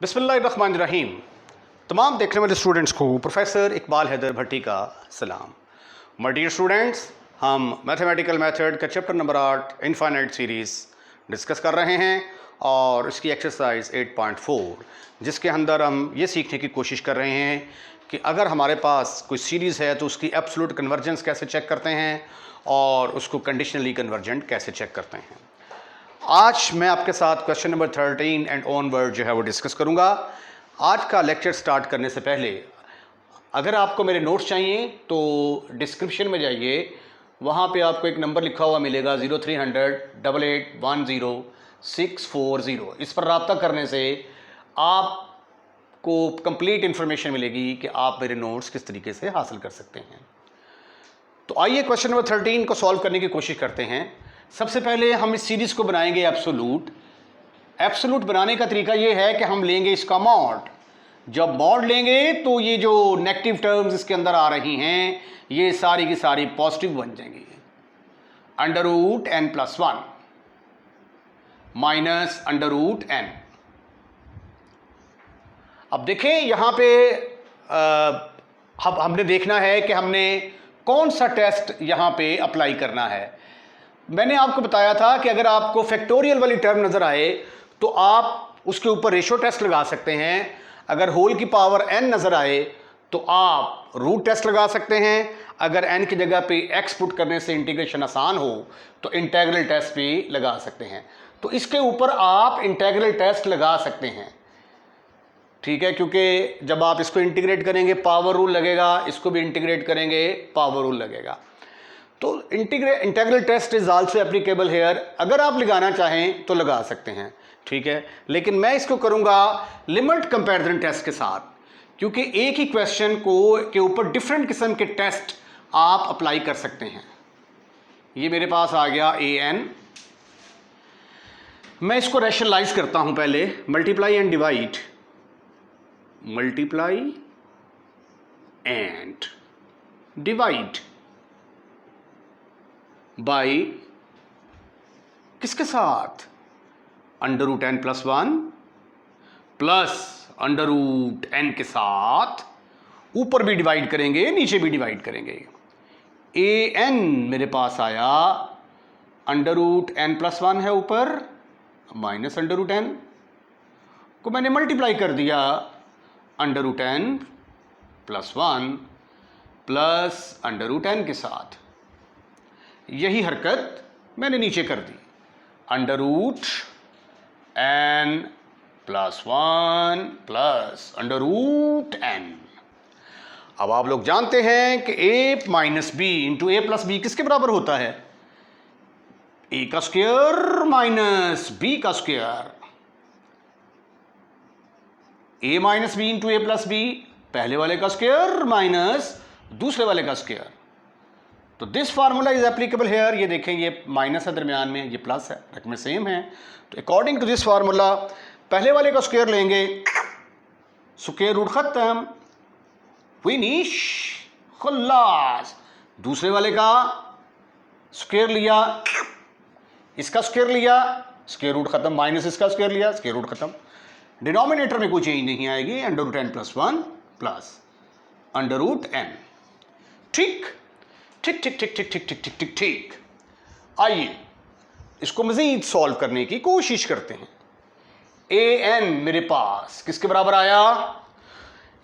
बिस्मिल्लाहिर्रहमानिर्रहीम। तमाम देखने वाले स्टूडेंट्स को प्रोफेसर इकबाल हैदर भट्टी का सलाम। माय डियर स्टूडेंट्स, हम मैथमेटिकल मेथड का chapter number 8 infinite series discuss कर रहे हैं और इसकी एक्सरसाइज 8.4 जिसके अंदर हम ये सीखने की कोशिश कर रहे हैं कि अगर हमारे पास कोई सीरीज़ है तो उसकी एब्सोल्यूट कन्वर्जेंस कैसे चेक करते हैं और उसको कंडीशनली कन्वर्जेंट कैसे चेक करते हैं। आज मैं आपके साथ क्वेश्चन नंबर 13 एंड ऑनवर्ड जो है वो डिस्कस करूंगा। आज का लेक्चर स्टार्ट करने से पहले अगर आपको मेरे नोट्स चाहिए तो डिस्क्रिप्शन में जाइए, वहाँ पे आपको एक नंबर लिखा हुआ मिलेगा 0300 8810 640। इस पर रब्ता करने से आपको कंप्लीट इन्फॉर्मेशन मिलेगी कि आप मेरे नोट्स किस तरीके से हासिल कर सकते हैं। तो आइए क्वेश्चन नंबर 13 को सॉल्व करने की कोशिश करते हैं। सबसे पहले हम इस सीरीज़ को बनाएंगे एब्सोलूट बनाने का तरीका ये है कि हम लेंगे इसका मॉड। जब मॉड लेंगे तो ये जो नेगेटिव टर्म्स इसके अंदर आ रही हैं ये सारी की सारी पॉजिटिव बन जाएंगी। √n+1 minus √n। अब देखें यहाँ पे हमने देखना है कि हमने कौन सा टेस्ट यहाँ पे अप्लाई करना है। मैंने आपको बताया था कि अगर आपको फैक्टोरियल वाली टर्म नज़र आए तो आप उसके ऊपर रेशो टेस्ट लगा सकते हैं। अगर होल की पावर n नज़र आए तो आप रूट टेस्ट लगा सकते हैं। अगर n की जगह पे x पुट करने से इंटीग्रेशन आसान हो तो इंटीग्रल टेस्ट भी लगा सकते हैं। तो इसके ऊपर आप इंटीग्रल टेस्ट लगा सकते हैं, ठीक है, क्योंकि जब आप इसको इंटीग्रेट करेंगे पावर रूल लगेगा, इसको भी इंटीग्रेट करेंगे पावर रूल लगेगा। तो integral test is also applicable here. अगर आप लगाना चाहें तो लगा सकते हैं, ठीक है, लेकिन मैं इसको करूंगा लिमिट कंपैरिजन टेस्ट के साथ, क्योंकि एक ही क्वेश्चन के ऊपर डिफरेंट किस्म के टेस्ट आप अप्लाई कर सकते हैं। ये मेरे पास आ गया an। मैं इसको रैशनलाइज करता हूं पहले। मल्टीप्लाई एंड डिवाइड बाई किसके साथ? √n+1 प्लस √n के साथ। ऊपर भी डिवाइड करेंगे नीचे भी डिवाइड करेंगे। an मेरे पास आया √n+1 है ऊपर, माइनस √n को मैंने मल्टीप्लाई कर दिया √n+1 प्लस √n के साथ। यही हरकत मैंने नीचे कर दी, √n+1 प्लस √n। अब आप लोग जानते हैं कि a minus B into A plus B किसके बराबर होता है? a का स्क्वायर माइनस b का square. a minus B into A plus B पहले वाले का स्क्वायर माइनस दूसरे वाले का स्क्वायर। तो this formula is applicable here. ये देखें, ये माइनस है दरमियान में, ये प्लस है, रकमें सेम है। तो अकॉर्डिंग टू दिस फार्मूला पहले वाले का स्क्वायर लेंगे, स्क्वायर रूट खत्म, फिनिश, खल्लास। दूसरे वाले का स्क्वायर लिया, इसका स्क्वायर लिया, स्क्वायर रूट खत्म, माइनस इसका स्क्वायर लिया, स्क्वायर रूट खत्म। डिनोमिनेटर में कोई चेंज नहीं आएगी, √n+1 प्लस √n। ठीक ठीक ठीक ठीक ठीक ठीक ठीक ठीक ठीक ठीक। आइए इसको मजीद सॉल्व करने की कोशिश करते हैं। an मेरे पास किसके बराबर आया?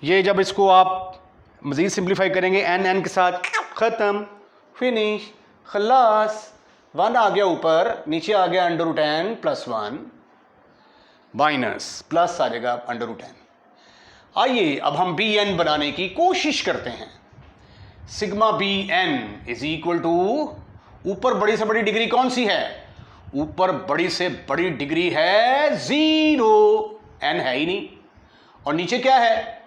ये जब इसको आप मजीद सिंप्लीफाई करेंगे n के साथ खत्म, फिनिश, खलास। 1 आ गया ऊपर, नीचे आ गया √n+1 माइनस प्लस आ जाएगा √n। आइए अब हम bn बनाने की कोशिश करते हैं। Sigma bn is equal to, ऊपर बड़ी से बड़ी डिग्री कौन सी है? ऊपर बड़ी से बड़ी डिग्री है 0, n है ही नहीं। और नीचे क्या है?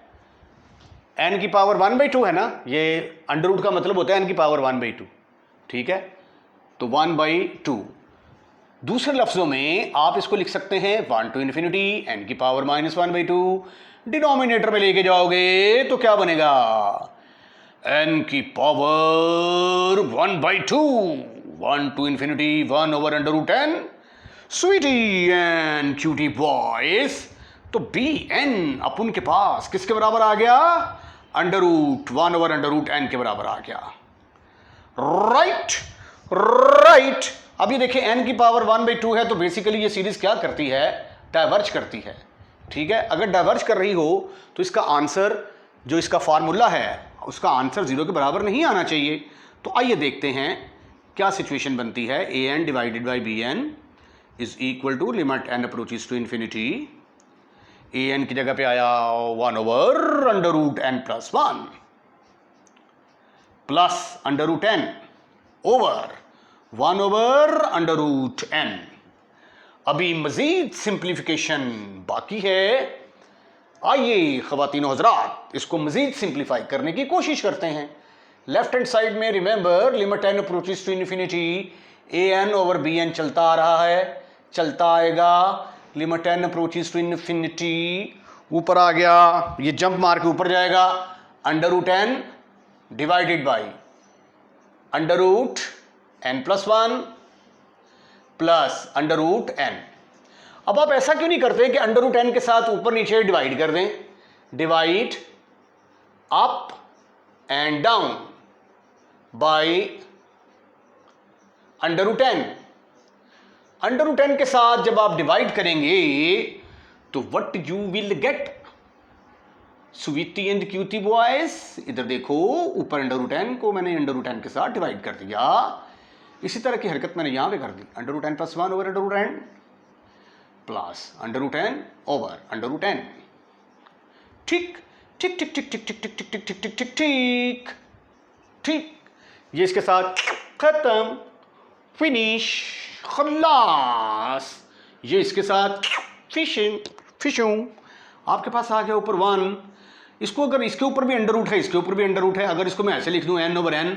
n की पावर 1/2 है ना। ये अंडर रूट का मतलब होता है n की पावर 1/2, ठीक है। तो 1/2। दूसरे लफ्जों में आप इसको लिख सकते हैं 1 to ∞ n की पावर -1/2। डिनोमिनेटर में लेके जाओगे तो क्या बनेगा? n की power 1/2, 1 to ∞ 1/√n। Sweetie and cutie boys, तो तो बी एन अपन के पास किसके बराबर आ गया, अंडर रूट 1/√n के बराबर आ गया। राइट। अब ये देखिए n की पावर 1/2 है, तो बेसिकली ये सीरीज क्या करती है, डाइवर्ज करती है। ठीक है, अगर डाइवर्ज कर रही हो तो इसका आंसर, जो इसका फार्मूला है, उसका आंसर 0 के बराबर नहीं आना चाहिए। तो आइए देखते हैं क्या सिचुएशन बनती है। an divided by B N is equal to limit n approaches to infinity. an की जगह पे आया 1/√n + 1 plus √n over 1/√n। अभी मजीद सिंप्लीफिकेशन बाकी है। आइए ख़वातीनो हज़रात, इसको मजीद सिंप्लीफाई करने की कोशिश करते हैं। लेफ्ट हैंड साइड में remember limit n approaches to infinity, an over bn चलता आ रहा है, चलता आएगा। Limit n approaches to infinity ऊपर आ गया, ये जंप मार के ऊपर जाएगा, √n divided by √n + 1 plus √n। अब आप ऐसा क्यों नहीं करते कि √n के साथ ऊपर नीचे डिवाइड कर दें, divide up and down by √n। √n के साथ जब आप डिवाइड करेंगे तो what you will get, sweetie and cutie boys, इधर देखो, ऊपर √n को मैंने √n के साथ डिवाइड कर दिया। इसी तरह की हरकत मैंने यहां पे कर दी, √n + 1 over √n plus √n over √n। ठीक ठीक ठीक ठीक ठीक ठीक ठीक ठीक ठीक ठीक ठीक ठीक ठीक, ये इसके साथ खत्म, फिनिश, खल्लास। ये इसके साथ फिशिंग आपके पास आ गया ऊपर 1। इसको अगर इसके ऊपर भी √ है, इसके ऊपर भी √ है, अगर इसको मैं ऐसे लिख दूं n/n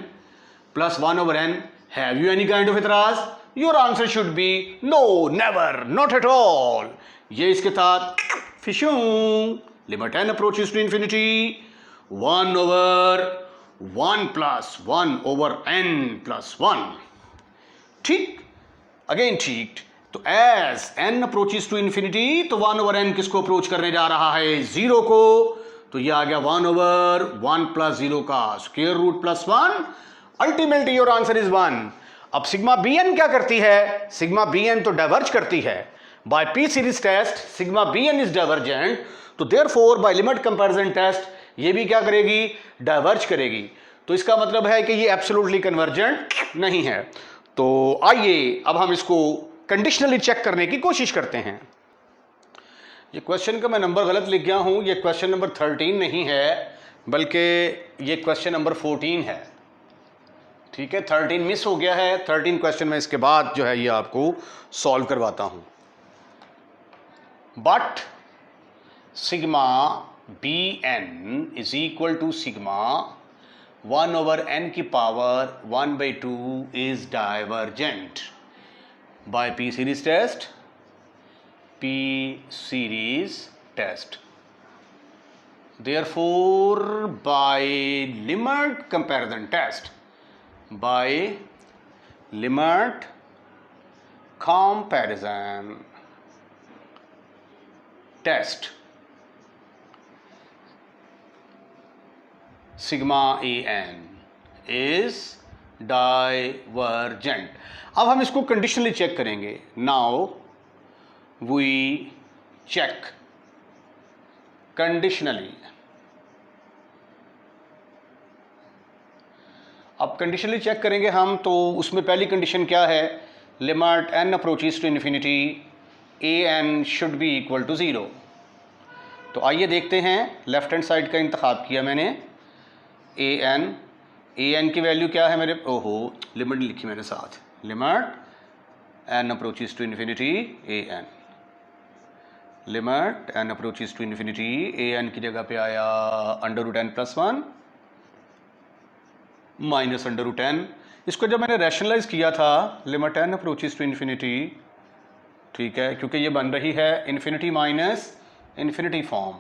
+ 1/n, have you any kind of इतराज? Your answer should be no, never, not at all. ये इसके साथ फिशूं, limit n approaches to infinity 1/1 + 1/n + 1। ठीक, अगेन ठीक। तो as n approaches to infinity, तो 1/n किसको अप्रोच करने जा रहा है, 0 को, तो ये आ गया 1/1 + 0 का square root + 1। Ultimately your answer is 1। अब सिग्मा bn क्या करती है, सिग्मा bn तो डाइवर्ज करती है। By P series test sigma bn is divergent, तो therefore by limit comparison test ये भी क्या करेगी, डाइवर्ज करेगी। तो इसका मतलब है कि ये एब्सोल्युटली कन्वर्जेंट नहीं है। तो आइए अब हम इसको कंडीशनली चेक करने की कोशिश करते हैं। ये क्वेश्चन का मैं नंबर गलत लिख गया हूं, ये क्वेश्चन नंबर 13 नहीं है, बल्कि ये क्वेश्चन नंबर 14 है। ठीक है, 13 मिस हो गया है। 13 क्वेश्चन में इसके बाद जो है ये आपको सॉल्व करवाता हूं। But sigma bn is equal to sigma 1/n की power 1/2 is divergent by P series test, P series test. Therefore, by limit comparison test, by limit comparison test, sigma an is divergent. अब हम इसको conditionally check करेंगे। Now we check conditionally. अब conditionally check करेंगे हम, तो उसमें पहली कंडीशन क्या है, limit n approaches to infinity an should be equal to 0। तो आइए देखते हैं, लेफ्ट हैंड साइड का इंतखाब किया मैंने, an की वैल्यू क्या है मेरे, ओहो लिमिट लिखी मैंने साथ, limit n approaches to infinity an, limit n approaches to infinity an की जगह पे आया √n + 1 माइनस √n। इसको जब मैंने रैशनलाइज किया था, limit n approaches to infinity, ठीक है, क्योंकि ये बन रही है इन्फिनिटी माइनस इन्फिनिटी फॉर्म,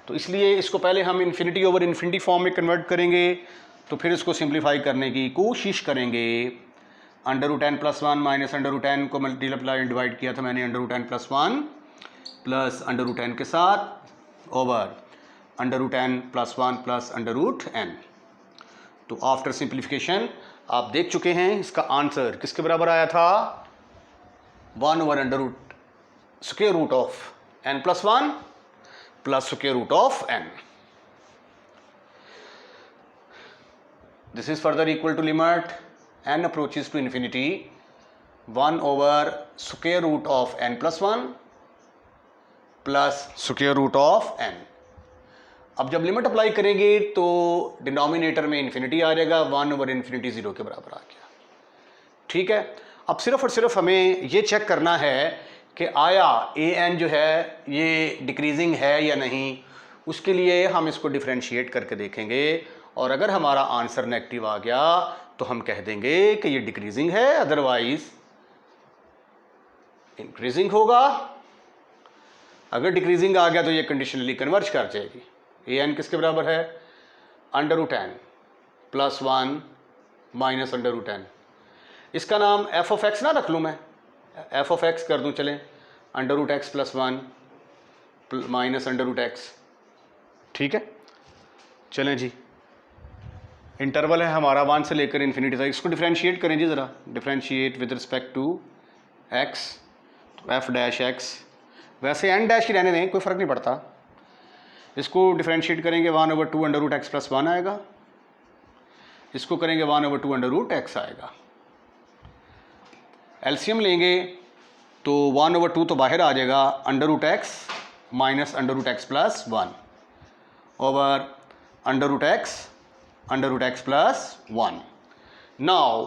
तो इसलिए इसको पहले हम इन्फिनिटी ओवर इन्फिनिटी फॉर्म में कन्वर्ट करेंगे, तो फिर इसको सिंप्लीफाई करने की कोशिश करेंगे। √n + 1 माइनस √n को मल्टीप्लाई डिवाइड किया था मैंने √n + 1 plus under root N के साथ over under root N plus 1 plus under root N. तो आफ्टर सिंप्लीफिकेशन आप देख चुके हैं इसका आंसर किसके बराबर आया था, 1 over under root square root of N plus 1 plus square root of N. This is further equal to limit N approaches to infinity 1 over square root of N plus 1 plus square root of N. अब जब limit apply करेंगे तो denominator में infinity आ जाएगा, 1 over infinity 0 के बराबर आ गया। ठीक है, अब सिर्फ और सिर्फ हमें ये चेक करना है कि आया ए एन जो है ये डिक्रीजिंग है या नहीं। उसके लिए हम इसको डिफ्रेंशिएट करके देखेंगे और अगर हमारा आंसर नेगेटिव आ गया तो हम कह देंगे कि ये डिक्रीजिंग है, अदरवाइज इंक्रीजिंग होगा। अगर डिक्रीजिंग आ गया तो ये कंडीशनली कन्वर्ज कर जाएगी। ए एन किसके बराबर है, under root N plus 1 minus under root N. इसका नाम एफ ऑफ एक्स ना रख लूँ, मैं एफ ऑफ एक्स कर दूँ, चलें, under root X plus 1 minus under root X. ठीक है, चलें जी, इंटरवल है हमारा 1 से लेकर इन्फिनिटी तक। इसको डिफ्रेंशिएट करें जी ज़रा, differentiate with respect to X, तो एफ डैश एक्स, वैसे एन डैश ही रहने दें, कोई फ़र्क नहीं पड़ता। इसको डिफ्रेंशिएट करेंगे 1 over 2 under root X plus 1 आएगा, इसको करेंगे 1 ओवर 2 अंडर रूट एक्स आएगा। एलसीएम लेंगे तो 1 ओवर 2 तो बाहर आ जाएगा, under root X minus under root X plus 1 over under root X plus 1। Now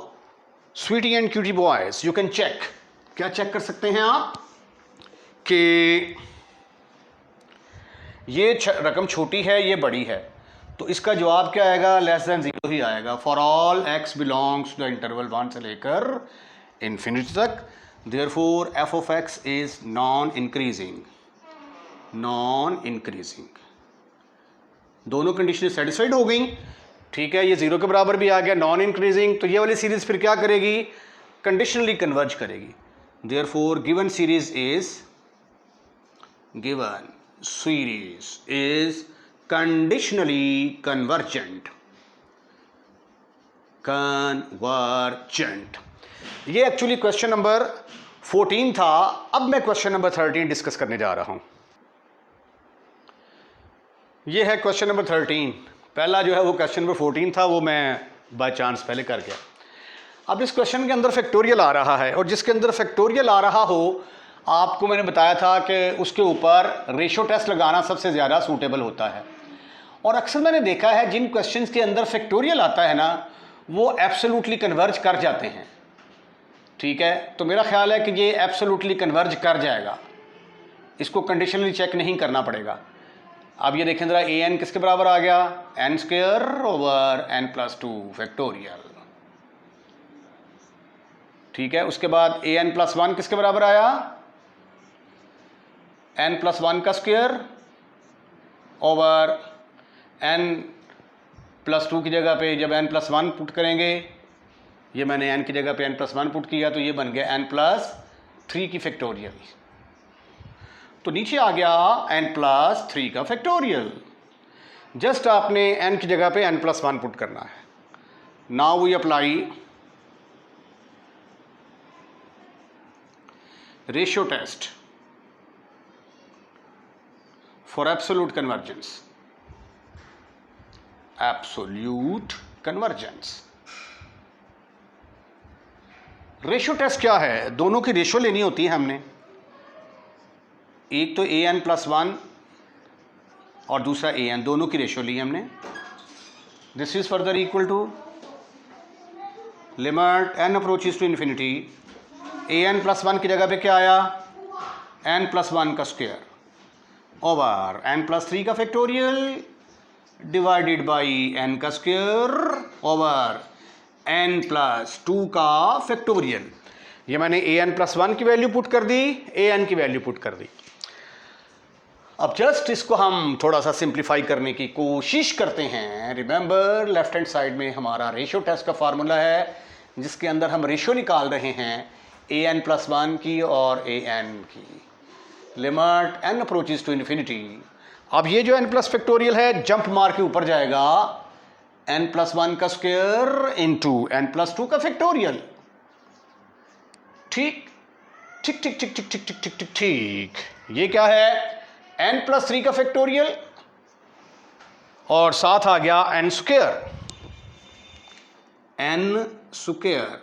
sweetie and cutie boys, you can check, क्या चेक कर सकते हैं आप कि ये रकम छोटी है, ये बड़ी है, तो इसका जवाब क्या आएगा, लेस देन 0 ही आएगा। For all X belongs to the interval 1 से लेकर इन्फिनिटी तक, therefore F of X is non increasing. दोनों कंडीशन सेटिस्फाइड हो गई। ठीक है, ये 0 के बराबर भी आ गया, नॉन इंक्रीजिंग, तो ये वाली सीरीज फिर क्या करेगी, कंडीशनली कन्वर्ज करेगी। Therefore given series is conditionally convergent। ये एक्चुअली क्वेश्चन नंबर 14 था। अब मैं क्वेश्चन नंबर 13 डिस्कस करने जा रहा हूं। ये है क्वेश्चन नंबर 13। पहला जो है वो क्वेश्चन नंबर 14 था, वो मैं बाय चांस पहले कर गया। अब इस क्वेश्चन के अंदर फैक्टोरियल आ रहा है, और जिसके अंदर फैक्टोरियल आ रहा हो, आपको मैंने बताया था कि उसके ऊपर रेशो टेस्ट लगाना सबसे ज़्यादा सूटेबल होता है। और अक्सर मैंने देखा है जिन क्वेश्चंस के अंदर फैक्टोरियल आता है ना, वो एब्सोल्युटली कन्वर्ज कर जाते हैं। ठीक है, तो मेरा ख्याल है कि ये एब्सोल्युटली कन्वर्ज कर जाएगा, इसको कंडीशनली चेक नहीं करना पड़ेगा। अब ये देखें ज़रा, ए एन किसके बराबर आ गया, N square over N plus 2 factorial. ठीक है, उसके बाद ए एन प्लस 1 किसके बराबर आया, एन प्लस 1 का स्क्वायर ओवर एन प्लस 2 की जगह पे जब एन प्लस 1 पुट करेंगे, ये मैंने एन की जगह पे एन प्लस 1 पुट किया तो ये बन गया एन प्लस 3 की फैक्टोरियल। तो नीचे आ गया एन प्लस 3 का फैक्टोरियल। जस्ट आपने एन की जगह पे एन प्लस 1 पुट करना है। Now we apply ratio test for absolute convergence। Ratio test क्या है, दोनों की रेशियो लेनी होती है हमने। एक तो ए एन प्लस 1 और दूसरा ए एन, दोनों की रेशियो ली हमने। This is further equal to limit N approaches to infinity, A N plus 1 की जगह पे क्या आया, एन प्लस 1 का स्क्वायर ओवर एन प्लस 3 का फैक्टोरियल डिवाइडेड बाई एन का स्क्वायर ओवर एन प्लस 2 का फैक्टोरियल। ये मैंने ए एन प्लस 1 की वैल्यू पुट कर दी, ए एन की वैल्यू पुट कर दी। अब जस्ट इसको हम थोड़ा सा सिंप्लीफाई करने की कोशिश करते हैं। रिमेंबर, लेफ्ट हैंड साइड में हमारा रेशियो टेस्ट का फार्मूला है, जिसके अंदर हम रेशियो निकाल रहे हैं ए एन प्लस 1 की और ए एन की। Limit n approaches to infinity. अब ये जो n प्लस फैक्टोरियल है जंप मार के ऊपर जाएगा n+1 का स्क्वायर इंटू n+2 का फैक्टोरियल। ठीक ठीक ठीक ठीक ठीक ठीक ठीक ठीक ठीक ठीक। ये क्या है n+3 का फैक्टोरियल और साथ आ गया n स्क्वायर, n स्क्वायर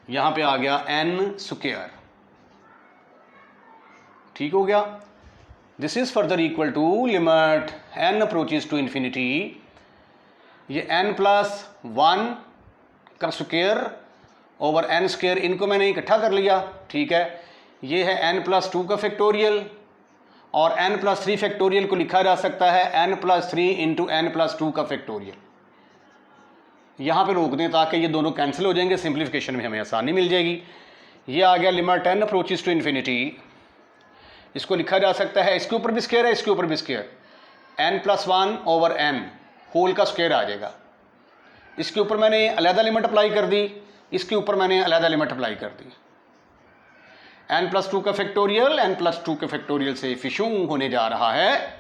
यहां पे आ गया n स्क्वायर। ठीक हो गया। This is further equal to limit n approaches to infinity, ये n+1 का स्क्वायर ओवर n स्क्वायर, इनको मैंने इकट्ठा कर लिया। ठीक है, ये है n+2 का फैक्टोरियल और n+3 फैक्टोरियल को लिखा जा सकता है n+3 इंटू n+2 का फैक्टोरियल। यहाँ पे रोक दें ताकि ये दोनों कैंसिल हो जाएंगे, सिंप्लीफिकेशन में हमें आसानी मिल जाएगी। ये आ गया limit n approaches to infinity, इसको लिखा जा सकता है, इसके ऊपर भी स्क्वायर है, इसके ऊपर भी square, n+1 over n whole का स्क्वायर आ जाएगा। इसके ऊपर मैंने अलहदा लिमिट अप्लाई कर दी, इसके ऊपर मैंने अलहदा लिमिट अप्लाई कर दी। n+2 का फैक्टोरियल n+2 के फैक्टोरियल से फिशू होने जा रहा है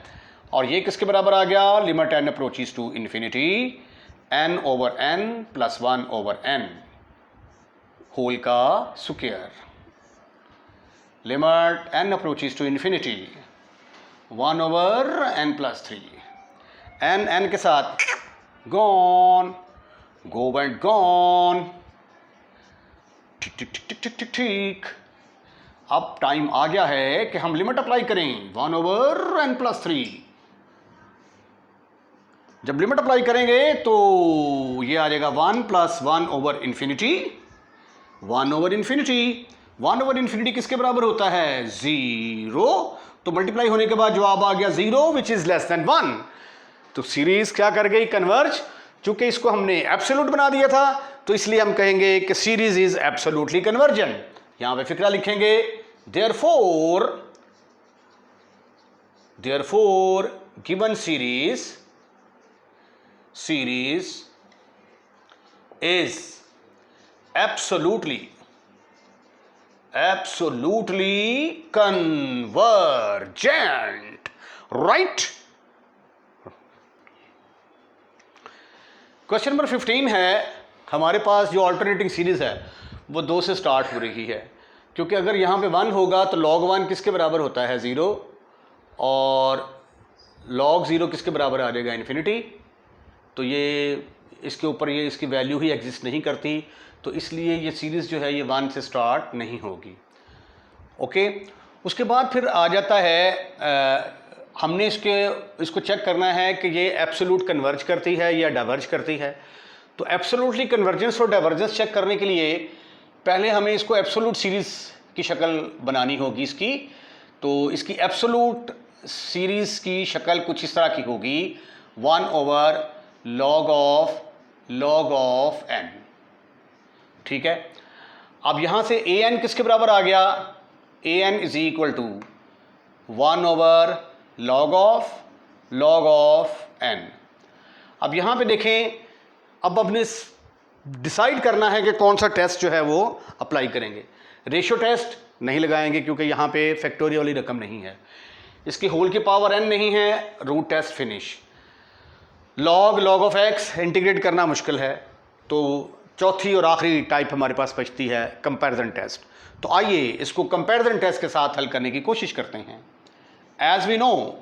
और ये किसके बराबर आ गया limit n approaches to infinity n over n plus 1 over n whole का square. Limit n approaches to infinity 1 over n+3, n के साथ गॉन, गो एंड गॉन। ठीक ठीक ठीक ठीक ठीक ठीक ठीक। अब टाइम आ गया है कि हम लिमिट अप्लाई करें 1 ओवर n+3। जब लिमिट अप्लाई करेंगे तो ये आ जाएगा 1 + 1 over infinity, 1 over infinity. 1 over infinity किसके बराबर होता है 0, तो मल्टीप्लाई होने के बाद जवाब आ गया 0 विच इज लेस देन 1। तो सीरीज क्या कर गई कन्वर्ज। चूंकि इसको हमने एब्सोल्यूट बना दिया था तो इसलिए हम कहेंगे कि सीरीज इज एब्सोल्यूटली कन्वर्जेंट। यहां पे फिक्रा लिखेंगे therefore given series is absolutely convergent, right? Question number 15 है, हमारे पास जो अल्टरनेटिंग सीरीज है वो 2 से स्टार्ट हो रही है, क्योंकि अगर यहाँ पे 1 होगा तो log 1 किसके बराबर होता है 0 और log 0 किसके बराबर आ जाएगा इन्फिनिटी। तो ये इसके ऊपर ये इसकी वैल्यू ही एग्जिस्ट नहीं करती, तो इसलिए ये सीरीज़ जो है ये 1 से स्टार्ट नहीं होगी। ओके, उसके बाद फिर आ जाता है हमने इसको चेक करना है कि ये एब्सोल्यूट कन्वर्ज करती है या डाइवर्ज करती है। तो एब्सोल्यूटली कन्वर्जेंस और डाइवर्जेंस चेक करने के लिए पहले हमें इसको एब्सोल्यूट सीरीज़ की शक्ल बनानी होगी इसकी। तो इसकी एब्सोल्यूट सीरीज़ की शक्ल कुछ इस तरह की होगी 1 ओवर log ऑफ n। ठीक है, अब यहाँ से an किसके बराबर आ गया, an is equal to 1 over log of n। अब यहाँ पे देखें, अब अपने डिसाइड करना है कि कौन सा टेस्ट जो है वो अप्लाई करेंगे। रेशियो टेस्ट नहीं लगाएंगे क्योंकि यहाँ पे फैक्टोरियल वाली रकम नहीं है, इसकी होल की पावर n नहीं है, root test finish. log of x integrate करना मुश्किल है, तो चौथी और आखिरी टाइप हमारे पास बचती है कंपैरिजन टेस्ट। तो आइए इसको कंपैरिजन टेस्ट के साथ हल करने की कोशिश करते हैं। As we know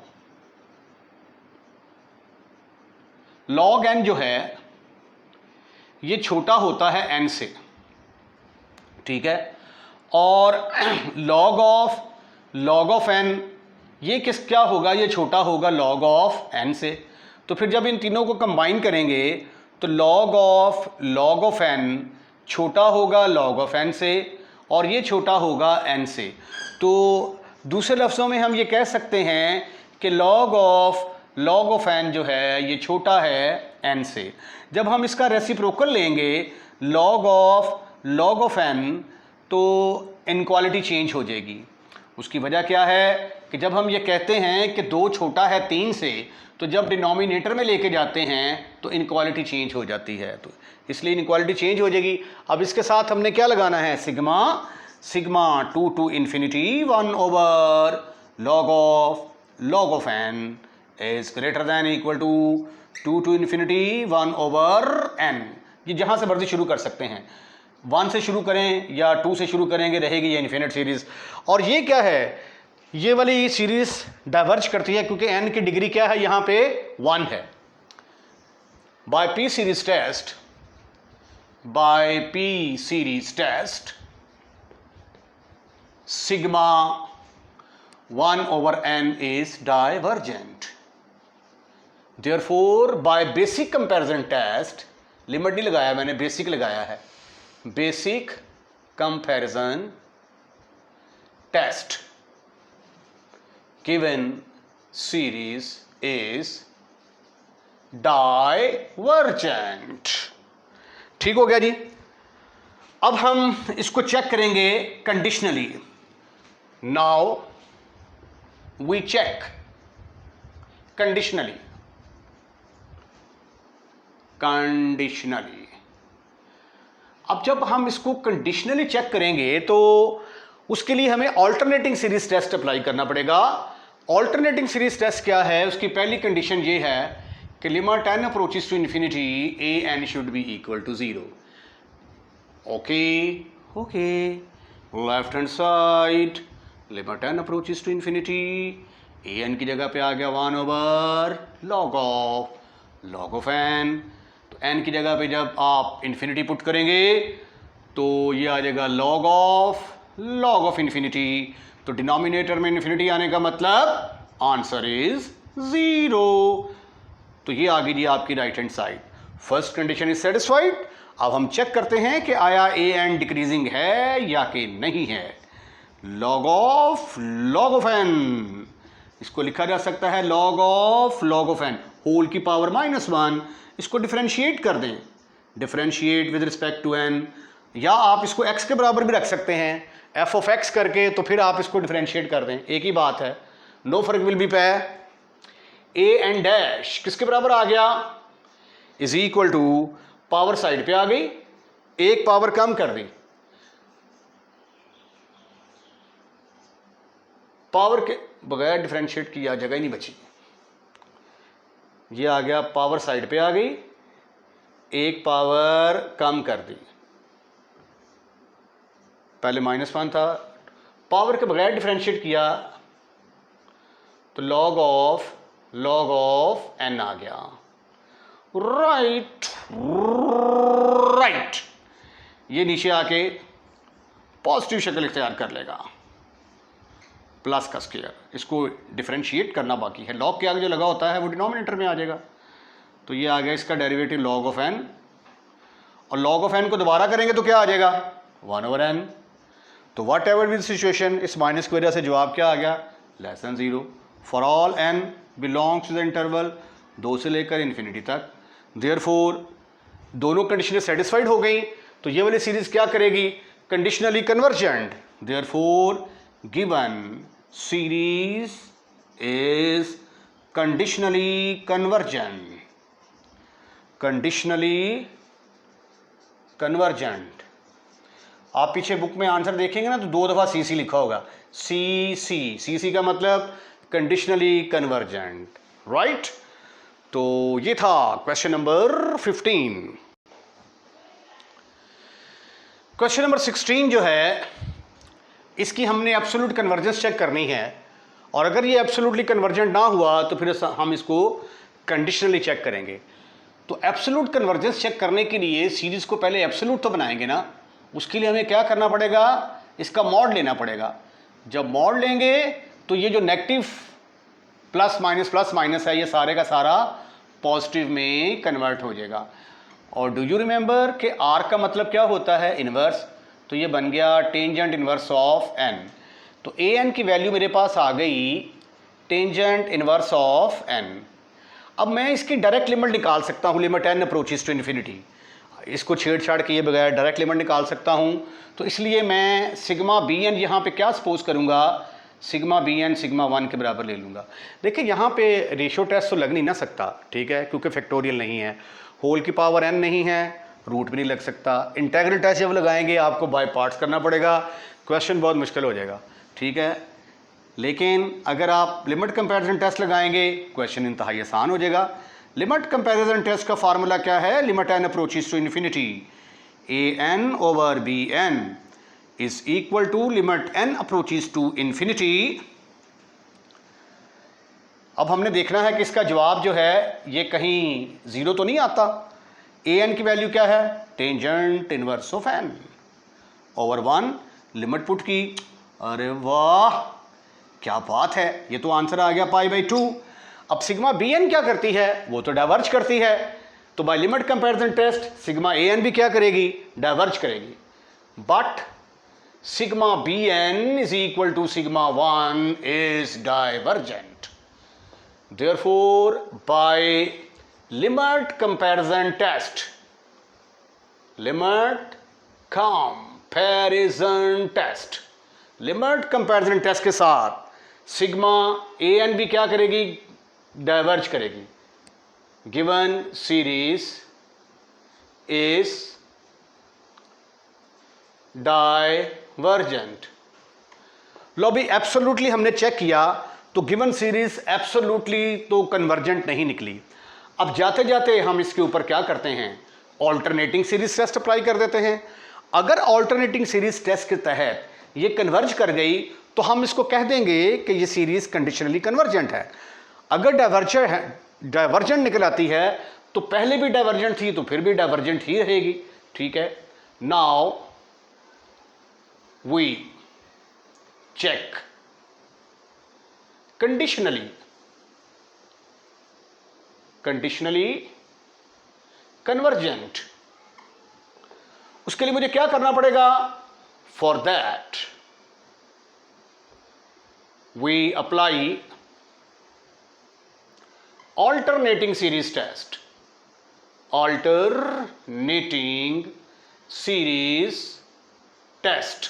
log n जो है ये छोटा होता है n से, ठीक है, और log ऑफ n ये क्या होगा, ये छोटा होगा log ऑफ n से। तो फिर जब इन तीनों को कंबाइन करेंगे तो log ऑफ n छोटा होगा log ऑफ n से और ये छोटा होगा n से। तो दूसरे लफ्ज़ों में हम ये कह सकते हैं कि log ऑफ n जो है ये छोटा है n से। जब हम इसका रेसिप्रोकल लेंगे log ऑफ n तो इनक्वालिटी चेंज हो जाएगी। उसकी वजह क्या है कि जब हम ये कहते हैं कि 2 छोटा है 3 से, तो जब डिनोमिनेटर में लेके जाते हैं तो इनक्वालिटी चेंज हो जाती है, तो इसलिए इनक्वालिटी चेंज हो जाएगी। अब इसके साथ हमने क्या लगाना है, sigma 2 to infinity 1 over log of n is greater than equal to 2 to infinity 1 over n। ये जहाँ से मर्जी शुरू कर सकते हैं, 1 से शुरू करें या 2 से शुरू करेंगे, रहेगी ये इन्फिनिट सीरीज। और ये क्या है, ये वाली सीरीज डाइवर्ज करती है क्योंकि n की डिग्री क्या है, यहाँ पे 1 है। By P series test sigma 1 over n is divergent। Therefore by basic comparison test, limit नहीं लगाया मैंने, बेसिक लगाया है, basic comparison test given series is divergent। ठीक हो गया जी। अब हम इसको चेक करेंगे conditionally. Now we check conditionally. अब जब हम इसको कंडीशनली चेक करेंगे तो उसके लिए हमें ऑल्टरनेटिंग सीरीज टेस्ट अप्लाई करना पड़ेगा। ऑल्टरनेटिंग सीरीज टेस्ट क्या है, उसकी पहली कंडीशन ये है कि limit n approaches to infinity an should be equal to 0। Okay left hand side limit n approaches to infinity an की जगह पे आ गया 1 ओवर log ऑफ n। तो n की जगह पे जब आप इन्फिनिटी पुट करेंगे तो ये आ जाएगा log ऑफ इन्फिनिटी। तो डिनोमिनेटर में इन्फिनिटी आने का मतलब आंसर इज 0। तो ये आ गई जी आपकी right hand side. First condition is satisfied. अब हम चेक करते हैं कि आया an डिक्रीजिंग है या कि नहीं है। log ऑफ n, इसको लिखा जा सकता है log ऑफ n होल की पावर -1। इसको डिफरेंशिएट कर दें, differentiate with respect to n, या आप इसको x के बराबर भी रख सकते हैं f ऑफ x करके, तो फिर आप इसको डिफरेंशिएट कर दें, एक ही बात है, नो फर्क विल बी पे। a एंड डैश किसके बराबर आ गया, is equal to power side पे आ गई, एक पावर कम कर दी, पावर के बगैर डिफरेंशिएट किया जगह ही नहीं बची। ये आ गया पावर साइड पे आ गई, एक पावर कम कर दी, पहले -1 था, पावर के बगैर डिफरेंशिएट किया तो log ऑफ n आ गया। राइट ये नीचे आके पॉजिटिव शक्ल इख्तियार कर लेगा, प्लस का स्क्वायर, इसको डिफरेंशिएट करना बाकी है। log के आगे जो लगा होता है वो डिनोमिनेटर में आ जाएगा। तो ये आ गया इसका डेरिवेटिव log ऑफ n, और log ऑफ n को दोबारा करेंगे तो क्या आ जाएगा 1 ओवर n। तो वट एवर विद सिचुएशन, इस माइनस की वजह से जवाब क्या आ गया, less than 0 for all n belongs to the interval 2 से लेकर इन्फिनिटी तक। देयरफॉर दोनों कंडीशनें सेटिस्फाइड हो गई, तो ये वाली सीरीज क्या करेगी, conditionally convergent. Therefore given series is conditionally convergent. Conditionally convergent, आप पीछे बुक में आंसर देखेंगे ना तो 2 दफ़ा CC लिखा होगा, CC का मतलब कंडीशनली कन्वर्जेंट, राइट। तो ये था क्वेश्चन नंबर 15। क्वेश्चन नंबर 16 जो है, इसकी हमने एब्सोल्यूट कन्वर्जेंस चेक करनी है, और अगर ये एब्सोल्यूटली कन्वर्जेंट ना हुआ तो फिर हम इसको कंडीशनली चेक करेंगे। तो एब्सोल्यूट कन्वर्जेंस चेक करने के लिए सीरीज को पहले एब्सोल्यूट तो बनाएंगे ना, उसके लिए हमें क्या करना पड़ेगा, इसका मॉड लेना पड़ेगा। जब मॉड लेंगे तो ये जो नेगेटिव प्लस माइनस है, ये सारे का सारा पॉजिटिव में कन्वर्ट हो जाएगा। और डू यू रिमेंबर कि आर का मतलब क्या होता है, इन्वर्स। तो ये बन गया टेंजेंट इन्वर्स ऑफ n। तो ए एन की वैल्यू मेरे पास आ गई टेंजेंट इन्वर्स ऑफ n। अब मैं इसकी डायरेक्ट लिमिट निकाल सकता हूँ, limit n approaches to infinity, इसको छेड़छाड़ किए बगैर डायरेक्ट लिमिट निकाल सकता हूँ। तो इसलिए मैं सिग्मा बी एन यहाँ पर क्या सपोज करूँगा, सिग्मा बी एन सिग्मा 1 के बराबर ले लूँगा। देखिए यहाँ पे रेशियो टेस्ट तो लग नहीं ना सकता, ठीक है, क्योंकि फैक्टोरियल नहीं है, होल की पावर n नहीं है, रूट भी नहीं लग सकता। इंटेग्रल टेस्ट जब लगाएंगे आपको बाय पार्ट्स करना पड़ेगा, क्वेश्चन बहुत मुश्किल हो जाएगा, ठीक है। लेकिन अगर आप लिमिट कंपैरिजन टेस्ट लगाएंगे क्वेश्चन इंतहाई आसान हो जाएगा। लिमिट कंपैरिजन टेस्ट का फार्मूला क्या है? Limit N approaches to infinity A N over B N is equal to limit N approaches to infinity. अब हमने देखना है कि इसका जवाब जो है ये कहीं जीरो तो नहीं आता। ए एन की वैल्यू क्या है? Tangent inverse of N over 1, limit put की, अरे वाह क्या बात है, ये तो आंसर आ गया पाई बाई 2। अब सिग्मा बी एन क्या करती है? वो तो डाइवर्ज करती है, तो by limit comparison test sigma A N भी क्या करेगी? डाइवर्ज करेगी। But sigma B N is equal to sigma 1 is divergent. Therefore by limit comparison test, limit comparison test, limit comparison test के साथ सिग्मा ए एन भी क्या करेगी? Diverge करेगी। Given series is divergent. लो भी एब्सोल्युटली हमने चेक किया तो गिवन सीरीज एब्सोल्युटली तो कन्वर्जेंट नहीं निकली। अब जाते जाते हम इसके ऊपर क्या करते हैं? ऑल्टरनेटिंग सीरीज टेस्ट अप्लाई कर देते हैं। अगर ऑल्टरनेटिंग सीरीज टेस्ट के तहत ये कन्वर्ज कर गई तो हम इसको कह देंगे कि ये सीरीज कंडीशनली कन्वर्जेंट है। अगर डाइवर्जेंट निकल आती है तो पहले भी डाइवर्जेंट थी तो फिर भी डाइवर्जेंट ही रहेगी, ठीक है। Now we check conditionally convergent. उसके लिए मुझे क्या करना पड़ेगा? For that we apply alternating series test, alternating series test,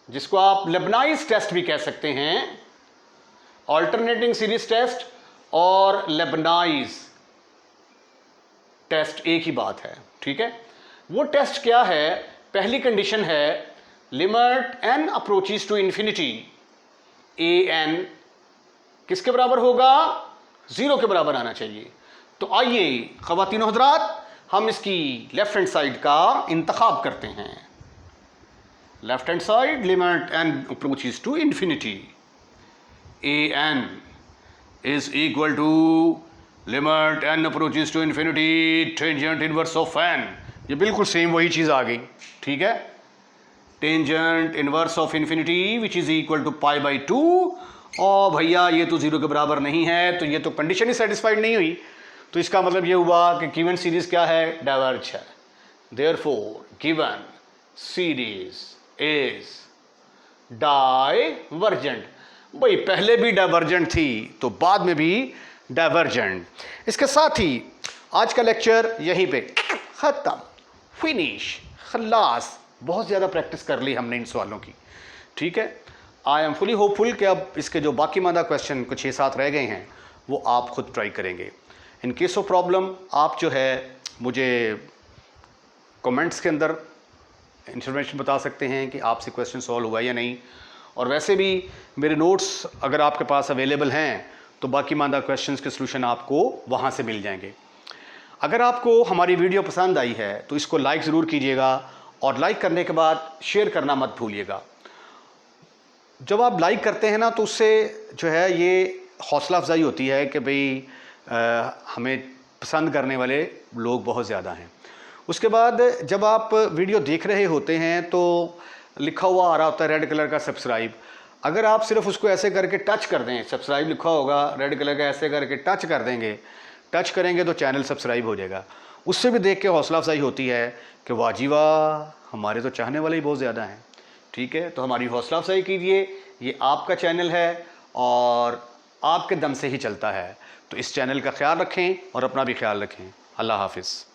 जिसको आप लेबनाइज टेस्ट भी कह सकते हैं। ऑल्टरनेटिंग सीरीज टेस्ट और लेबनाइज टेस्ट एक ही बात है, ठीक है। वो टेस्ट क्या है? पहली कंडीशन है limit N approaches to infinity A N किसके बराबर होगा? 0 के बराबर आना चाहिए। तो आइए ख़वातीनो हज़रात हम इसकी लेफ्ट हैंड साइड का इंतखाब करते हैं। Left hand side limit N approaches to infinity A N is equal to limit N approaches to infinity tangent inverse of N. ये बिल्कुल सेम वही चीज़ आ गई, ठीक है। Tangent inverse of infinity which is equal to pi by 2। और भैया ये तो 0 के बराबर नहीं है, तो ये तो कंडीशन ही सेटिस्फाइड नहीं हुई। तो इसका मतलब ये हुआ कि गिवन सीरीज क्या है? डाइवर्ज है। Therefore given series is divergent. भाई पहले भी डाइवर्जेंट थी तो बाद में भी डाइवर्जेंट। इसके साथ ही आज का लेक्चर यहीं पे ख़त्म, फिनिश, खल्लास। बहुत ज़्यादा प्रैक्टिस कर ली हमने इन सवालों की, ठीक है। आई एम फुली होपफुल कि अब इसके जो बाकी मादा क्वेश्चन कुछ 6-7 रह गए हैं वो आप खुद ट्राई करेंगे। इन केस ऑफ प्रॉब्लम आप जो है मुझे कमेंट्स के अंदर इंफॉर्मेशन बता सकते हैं कि आपसे क्वेश्चन सॉल्व हुआ या नहीं। और वैसे भी मेरे नोट्स अगर आपके पास अवेलेबल हैं तो बाकी मादा क्वेश्चंस के सलूशन आपको वहाँ से मिल जाएंगे। अगर आपको हमारी वीडियो पसंद आई है तो इसको लाइक ज़रूर कीजिएगा और लाइक करने के बाद शेयर करना मत भूलिएगा। जब आप लाइक करते हैं ना तो उससे जो है ये हौसला अफजाई होती है कि भाई हमें पसंद करने वाले लोग बहुत ज़्यादा हैं। उसके बाद जब आप वीडियो देख रहे होते हैं तो लिखा हुआ आ रहा होता है रेड कलर का सब्सक्राइब। अगर आप सिर्फ उसको ऐसे करके टच कर दें, सब्सक्राइब लिखा होगा रेड कलर का, ऐसे करके टच कर देंगे, टच करेंगे तो चैनल सब्सक्राइब हो जाएगा। उससे भी देख के हौसला अफजाई होती है कि वाह जी वाह, हमारे तो चाहने वाले ही बहुत ज़्यादा हैं, ठीक है। तो हमारी हौसला अफजाई कीजिए, ये आपका चैनल है और आपके दम से ही चलता है। तो इस चैनल का ख्याल रखें और अपना भी ख्याल रखें। अल्लाह हाफिज़।